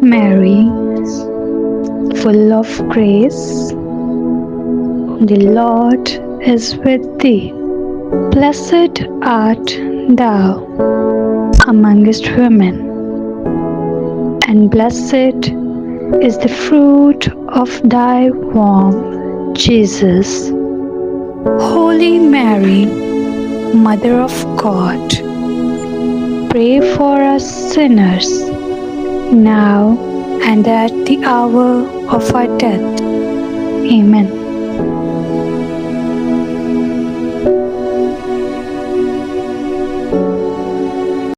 Mary, full of grace, the Lord is with thee. Blessed art thou amongst women, and blessed is the fruit of thy womb, Jesus. Holy Mary, Mother of God, pray for us sinners, now and at the hour of our death. Amen.